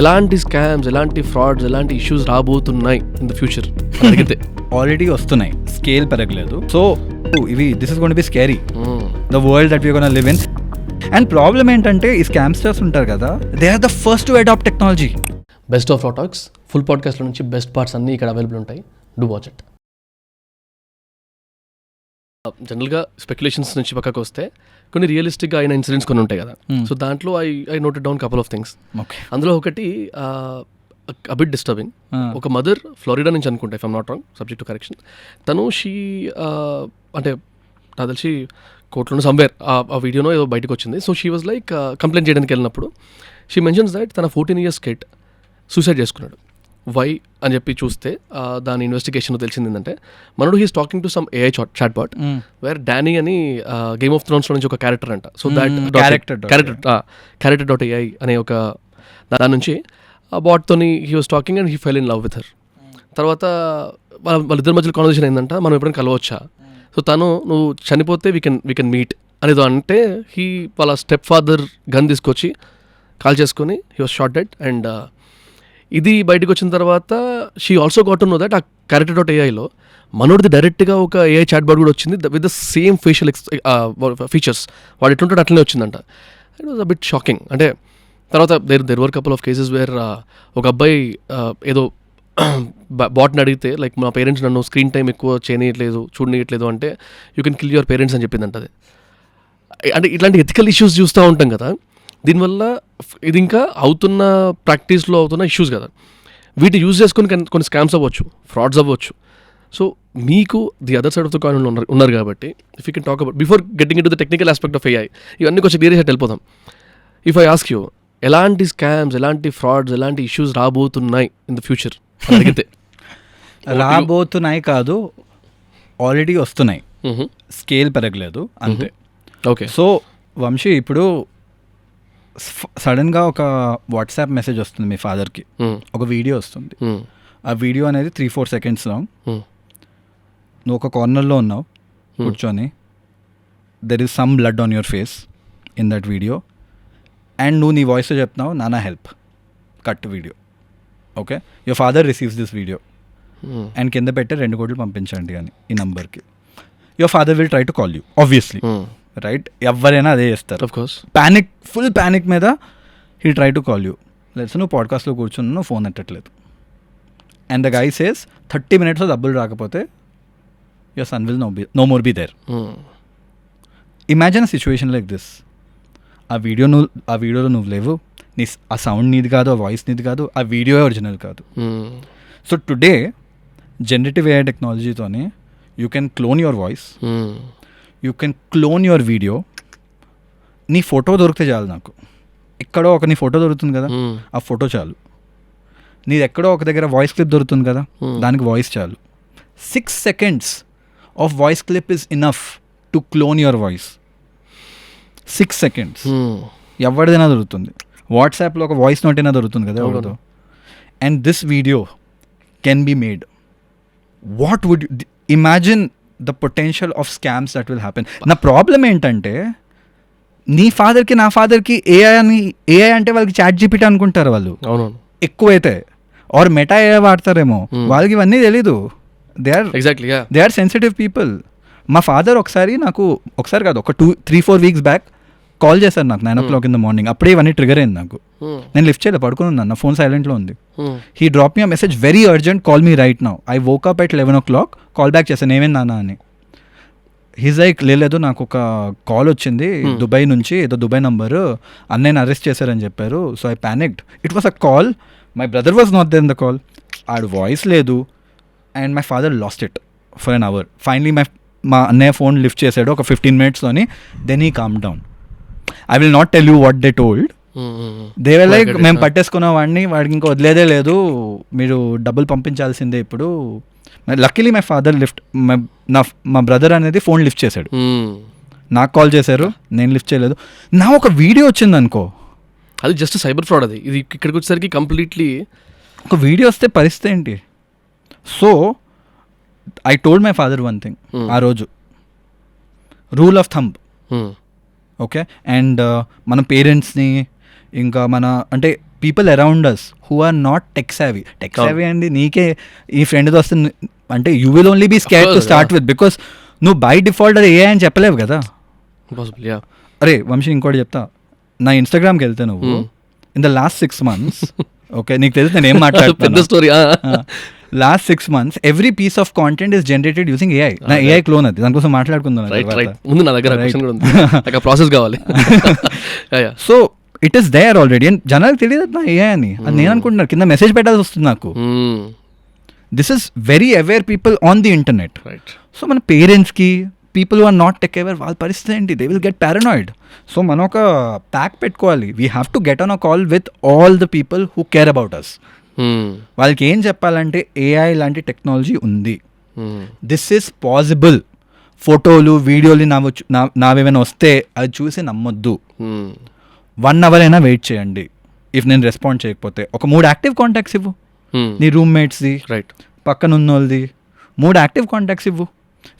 ఎలాంటి స్కామ్స్, ఎలాంటి ఫ్రాడ్స్, ఎలాంటి ఇష్యూస్ రాబోతున్నాయి ఇన్ ద ఫ్యూచర్ అడిగితే ఆల్రెడీ వస్తున్నాయి, స్కేల్ పెరగలేదు. సో ఇవి this is gonna be scary, the world that we gonna live in. And problem ఏంటంటే ఈ స్కామ్స్టర్స్ ఉంటారు కదా, they are the first to adapt technology. Best of Raw Talks full పాడ్కాస్ట్లో నుంచి బెస్ట్ పార్ట్స్ అన్నీ ఇక్కడ అవైలబుల్ ఉంటాయి. Do watch it. జనరల్గా స్పెక్యులేషన్స్ నుంచి పక్కకు వస్తే కొన్ని రియలిస్టిక్గా అయిన ఇన్సిడెంట్స్ కొన్ని ఉంటాయి కదా. సో దాంట్లో I noted down couple of things. అందులో ఒకటి అబిట్ డిస్టర్బింగ్. ఒక మదర్ ఫ్లోరిడా నుంచి అనుకుంటా, if I'm not wrong, subject to correction. తను అంటే నాకు తెలిసి కోర్టులో సమ్వేర్ ఆ వీడియోనో ఏదో బయటకు వచ్చింది. So she was like complaint చేయడానికి వెళ్ళినప్పుడు షీ మెన్షన్స్ దట్ తన 14 years కిడ్ సూసైడ్ చేసుకున్నాడు. వై అని చెప్పి చూస్తే దాని ఇన్వెస్టిగేషన్ తెలిసింది ఏంటంటే, మనోడు he's talking to some AI chat bot where Dany అని గేమ్ ఆఫ్ థ్రోన్స్ లో నుంచి ఒక క్యారెక్టర్ అంట. సో దాట్ క్యారెక్టర్ .ai అనే ఒక దాని నుంచి ఆ బాట్తోని he was talking and he fell in love with her. తర్వాత వాళ్ళిద్దరి మధ్యలో కాన్వర్సేషన్ అయిందంట, మనం ఎప్పుడైనా కలవచ్చా, సో తను నువ్వు చనిపోతే వీ కెన్ మీట్ అనేది అంటే వాళ్ళ స్టెప్ ఫాదర్ గన్ తీసుకొచ్చి కాల్ చేసుకొని he was shot dead. And ఇది బయటకు వచ్చిన తర్వాత she also got to know that ఆ క్యారెక్టర్ .aiలో మనోడిది డైరెక్ట్గా ఒక AI చాట్ బాట్ కూడా వచ్చింది with the same facial features. వాడు ఎట్లుంటాడు అట్లనే వచ్చిందంట. It was a bit shocking. అంటే తర్వాత there were couple of cases where ఒక అబ్బాయి ఏదో బాట్ని అడిగితే లైక్ మా పేరెంట్స్ నన్ను స్క్రీన్ టైం ఎక్కువ చూడనీయట్లేదు అంటే you can kill your parents అని చెప్పిందంట. అది అంటే ఇట్లాంటి ఎథికల్ ఇష్యూస్ చూస్తూ ఉంటాం కదా. దీనివల్ల ఇది ఇంకా ప్రాక్టీస్లో అవుతున్న ఇష్యూస్ కదా. వీటిని యూజ్ చేసుకొని కొన్ని స్కామ్స్ అవ్వచ్చు, ఫ్రాడ్స్ అవ్వచ్చు. సో మీకు the other side of the coin ఉన్నారు కాబట్టి if you can talk about before getting in to the technical aspect of AI, ఇవన్నీ కొంచెం క్లియర్ చేసి వెళ్ళిపోతాం. ఇఫ్ ఐ ఆస్క్ యూ, ఎలాంటి స్కామ్స్, ఎలాంటి ఫ్రాడ్స్, ఎలాంటి ఇష్యూస్ రాబోతున్నాయి ఇన్ ద ఫ్యూచర్ అడిగితే? రాబోతున్నాయి కాదు, ఆల్రెడీ వస్తున్నాయి, స్కేల్ పెరగలేదు అంతే. ఓకే. సో వంశీ, ఇప్పుడు సడన్గా ఒక వాట్సాప్ మెసేజ్ వస్తుంది మీ ఫాదర్కి, ఒక వీడియో వస్తుంది. ఆ వీడియో అనేది 3-4 seconds లాంగ్. నువ్వు ఒక కార్నర్లో ఉన్నావు కూర్చొని, there is some blood on your face in that video, and నువ్వు నీ వాయిస్తో చెప్తున్నావు నానా help, cut video. Okay, your father receives this video and కింద పెట్టే 2 కోట్లు పంపించండి కానీ ఈ నంబర్కి. Your father will try to call you obviously, right? ఎవరైనా అదే చేస్తారు. ప్యానిక్, ఫుల్ ప్యానిక్ మీద he try to call you. Let's నువ్వు పాడ్కాస్ట్లో కూర్చున్నావు, ఫోన్ ఎట్టట్లేదు, and the guy says 30 minutes డబ్బులు రాకపోతే your son will no more be there. Imagine a situation like this. ఆ వీడియోలో నువ్వు లేవు, ఆ సౌండ్ నీది కాదు, ఆ వాయిస్ నీది కాదు, ఆ వీడియో ఒరిజినల్ కాదు. సో టుడే జనరేటివ్ AI టెక్నాలజీతోనే you can clone your voice, you can clone your video. నీ ఫోటో దొరికితే చాలు, నాకు ఎక్కడో ఒక నీ ఫోటో దొరుకుతుంది కదా, ఆ ఫోటో చాలు. నీది ఎక్కడో ఒక దగ్గర వాయిస్ క్లిప్ దొరుకుతుంది కదా, దానికి వాయిస్ చాలు. 6 seconds of voice clip is enough to clone your voice. 6 seconds ఎవరిదైనా దొరుకుతుంది. వాట్సాప్లో ఒక వాయిస్ నోట్ అయినా దొరుకుతుంది కదా ఎవరితో. And this video can be made. What would imagine the potential of scams that will happen. నా ప్రాబ్లం ఏంటంటే, నీ ఫాదర్కి నా ఫాదర్కి AI అంటే వాళ్ళకి ChatGPT అనుకుంటారు వాళ్ళు ఎక్కువైతే, ఆర్ మెటా AI వాడతారేమో, వాళ్ళకి ఇవన్నీ తెలీదు. They are sensitive people. మా ఫాదర్ ఒకసారి కాదు, ఒక 2-3-4 weeks బ్యాక్ కాల్ చేశారు నాకు 9 o'clock in the morning. అప్పుడే ఇవన్నీ ట్రిగర్ అయింది నాకు. నేను లిఫ్ట్ చేయలేదు, పడుకుని ఉన్నాను, నా ఫోన్ సైలెంట్లో ఉంది. He drop me a message, very urgent, call me right now. I woke up at 11 o'clock, call back చేశాను, ఏమేం నాన్న అని. హీజ్ లైక్, లేదు నాకు ఒక కాల్ వచ్చింది దుబాయ్ నుంచి, ఏదో దుబాయ్ నంబరు, అన్నయ్యని అరెస్ట్ చేశారని చెప్పారు. So I panicked. It was a call, my brother was not there in the call, ఆడు వాయిస్ లేదు, and my father lost it for an hour. Finally మా అన్నయ్య ఫోన్ లిఫ్ట్ చేశాడు ఒక 15 minutesలోని. Then he calm down. I will not tell you what they told. They were like, మేము పట్టేసుకున్న వాడికి ఇంకా వదిలేదే లేదు, మీరు డబ్బులు పంపించాల్సిందే ఇప్పుడు. లక్కీలీ మై ఫాదర్ మా బ్రదర్ అనేది ఫోన్ లిఫ్ట్ చేశాడు. నాకు కాల్ చేశారు, నేను లిఫ్ట్ చేయలేదు. నా ఒక వీడియో వచ్చింది అనుకో, అది జస్ట్ సైబర్ ఫ్రాడ్. ఇది ఇక్కడికి వచ్చేసరికి కంప్లీట్లీ ఒక వీడియో వస్తే పరిస్థితి ఏంటి? So I told my father one thing ఆ రోజు, rule of thumb. Okay, and మన పేరెంట్స్ని ఇంకా మన అంటే people around us who are not tech savvy. Tech savvy అండి నీకే ఈ ఫ్రెండ్తో వస్తుంది అంటే you will only be scared to start with, because నువ్వు బై డిఫాల్ట్ అది ఏ అని చెప్పలేవు కదా. Possible, ya. అరే వంశీ ఇంకోటి చెప్తా, నా ఇన్స్టాగ్రామ్కి వెళ్తే నువ్వు in the last 6 months okay నీకు తెలుసు నేను ఏం పెద్ద మాట్లాడుతున్నా, story. Last 6 months every piece of content is generated using AI. నా ఏఐ క్లోన్ అది, దానికోసం మాట్లాడుకుందాం. రైట్ ముందు నా దగ్గర క్వశ్చన్ కూడా ఉంది, నాకు ప్రాసెస్ కావాలి. So it is there already and జనాలకు తెలియదు నా ఏఐ అని. అది నేను అనుకుంటున్నాను, కింద మెసేజ్ పెట్టాల్సి వస్తుంది నాకు. This is very aware people on the internet. Right. So మన పేరెంట్స్కి people are not tech aware వాళ్ళ పరిస్థితి ఏంటి, they will get paranoid. So మనం ఒక ప్యాక్ పెట్టుకోవాలి, we have to get on a call with all the people who care about us. వాళ్ళకి ఏం చెప్పాలంటే ఏఐ లాంటి టెక్నాలజీ ఉంది, దిస్ ఈస్ పాసిబుల్. ఫోటోలు వీడియోలు నావేమైనా వస్తే అది చూసి నమ్మొద్దు. 1 hour అయినా వెయిట్ చేయండి. ఇఫ్ నేను రెస్పాండ్ చేయకపోతే ఒక 3 యాక్టివ్ కాంటాక్ట్స్ ఇవ్వు, నీ రూమ్మేట్స్ది, రైట్, పక్కన ఉన్న వాళ్ళది 3 యాక్టివ్ కాంటాక్ట్స్ ఇవ్వు.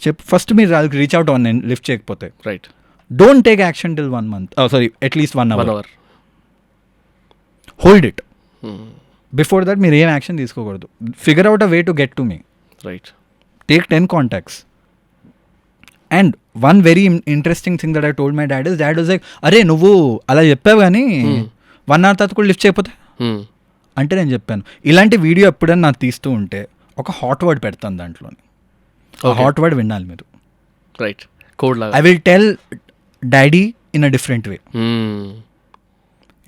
చెప్పు ఫస్ట్ మీరు వాళ్ళకి రీచ్ అవుట్ అవ్వండి, నేను లిఫ్ట్ చేయకపోతే. Right. Don't take action till 1 month, sorry at least 1 hour. 1 hour. Hold it. Before that మీరు ఏం యాక్షన్ తీసుకోకూడదు. Figure out a way to get to me. Right. Take 10 contacts. And one very interesting thing that I told my dad is, dad was like అరే నువ్వు అలా చెప్పావు కానీ 1 hour తర్వాత కూడా లిఫ్ట్ చేయకపోతే అంటే నేను చెప్పాను ఇలాంటి వీడియో ఎప్పుడైనా నాకు తీస్తూ ఉంటే ఒక హాట్ వర్డ్ పెడతాను దాంట్లోని. హాట్ వర్డ్ వినాలి మీరు. రైట్. కోడ్ లాగా. I will tell daddy in a different way.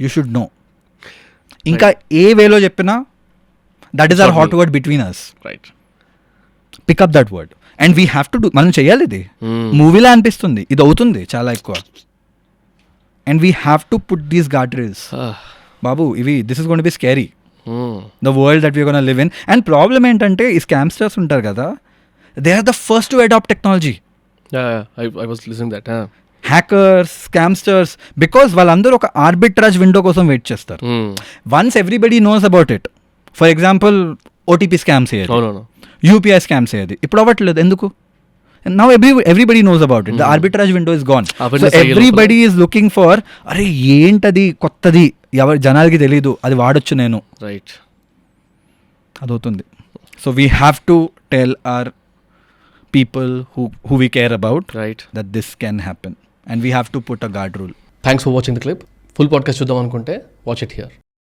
You should know. ఇంకా ఏ వేలో చెప్పినా that is our hot word between us. Right. Pick up that word and we have to do. మనం చేయాలి. ఇది మూవీలా అనిపిస్తుంది, ఇది అవుతుంది చాలా ఎక్కువ. And we have to put these guardrails. బాబు ఇవి this is gonna be scary, the world that we gonna live in. And problem ఏంటంటే ఈ స్కామ్స్టర్స్ ఉంటారు కదా, they are the first to adapt technology. I was listening that. Hackers, scamsters, because వాళ్ళందరూ ఒక arbitrage window కోసం wait చేస్తారు. Once everybody knows about it, for example OTP scams అయ్యేది, UPI scams అయ్యేది, ఇప్పుడు అవ్వట్లేదు. ఎందుకు? Now everybody knows about it, the arbitrage window is gone. So everybody is looking for అరే ఏంటది కొత్తది, ఎవరు జనాలకి తెలీదు, అది వాడొచ్చు నేను. రైట్. అదవుతుంది. So we have to tell hour people who we care about, right, that this can happen and we have to put a guard rule. Thanks for watching the clip. Full podcast చూద్దాం అనుకుంటే watch it here.